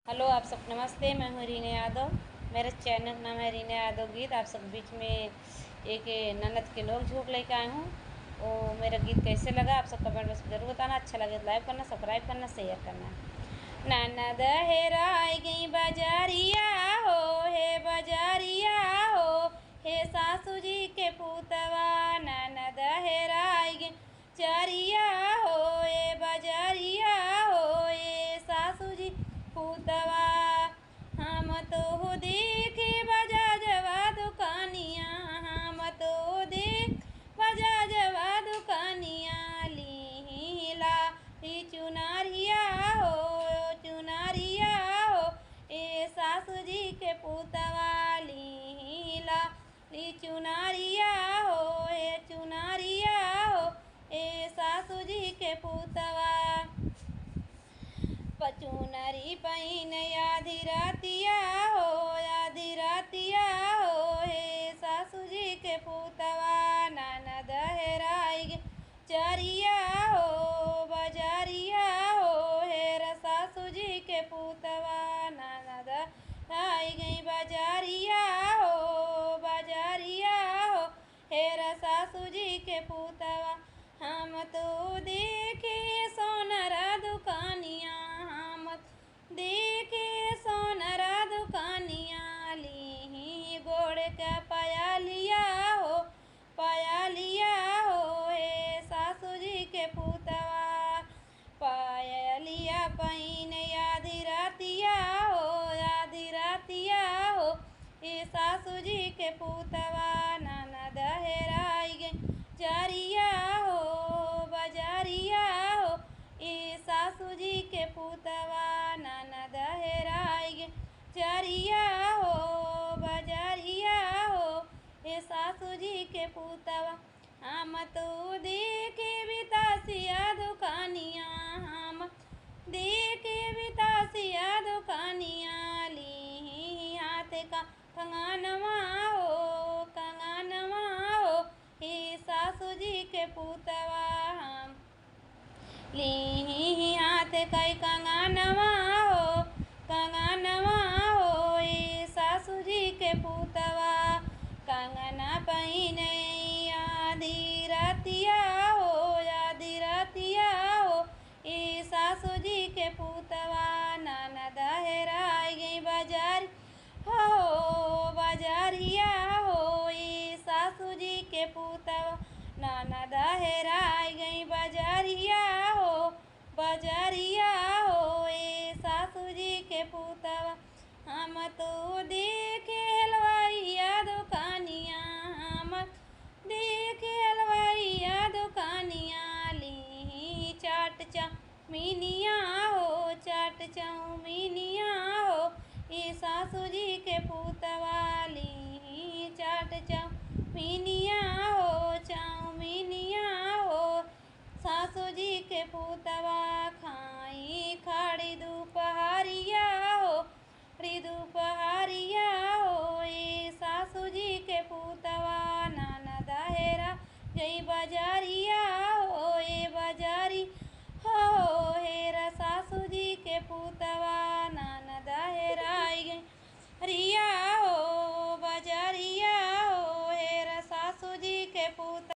Hello, आप सब नमस्ते। मैं हूँ रीना यादव। मेरे चैनल का नाम है रीना यादव गीत। आप सब बीच में एक ननद के नोक झोंक लेके आई हूँ। वो मेरा गीत कैसे लगा आप सब कमेंट में ज़रूर बताना। अच्छा लगे तो लाइक करना, सब्सक्राइब करना, शेयर करना। ननद हेराई गई बाजारिया हो, हे बाजारिया हो, हे सासू जी के पुतवा। ननद हेराई गई चारिया हो, ए बाजारिया हो, ए सासू जी पुतवा। हम तो देखे बजाजवा दुकानिया, हम तो देख बजाजवा दुकानिया। लीला ही चुनारिया हो, चुनारिया हो, ए सासू जी के पुतवा। लीला ली चुनारिया हो, ए चुनारिया हो, ए सासू जी के पुतवा। पचुनरी पहिन आधी रातिया हो, आधी रातिया हो, हे सासू जी के पुतवा। ननद हेराई गई चरिया हो, बजारिया हो, हे सासू जी के पुतवा। ननद हेराई गई बजारिया हो, बजारिया हो, हे सासू जी के पुतवा। हम तो देखे सोनरा दुकानिया, हम देखे सोनरा दुकानिया। ली गोड़ का पायलिया हो, पायलिया हो, हे सासू जी के पुतवा। पायलिया पहिन आधी रातिया हो, आधी रातिया हो, हे सासू जी के पुतवा। ननद हेराई गई चरिया हो, बजारिया हो, ए सासू जी के पुतवा। ननद हेराई गई चरिया हो, बजारिया हो, ए सासू जी के पुतवा। हम तो देखे बितासिया दुकानिया, हम देखे बितासिया दुकानिया। ली हाथ का कंगनवा हो, कंगनवा हो, हे सासू जी के पुतवा। हम ली हाथ कई कंगनवा हो, कंगनवा हो, हे सासू जी के पुतवा। कंगना पहिन आधी रातिया हो, आधी रातिया हो, ए सासू जी के पुतवा। ननद हेराई गई बाजार हो, बाजारिया हो, ए सासू जी के पुतवा। ननद हेराई गई बाजारिया हो, बाजारिया हो, ए सासू जी के पुतवा। हम तो देखे हलवाइया दुकानिया, हम देखे हलवाइया दुकानिया। ली चाट चाउमीनिया हो, चाट चाउमीनिया हो, ए सासू जी के पुतवा। ली चाट चाउमीनिया हो, चाउमीनिया हो, सासू जी के पुतवा। खाई खाड़ी दोपहरिया हो, दोपहरिया हो, ए सासू जी के पुतवा। ननद हेरा गई बाजारिया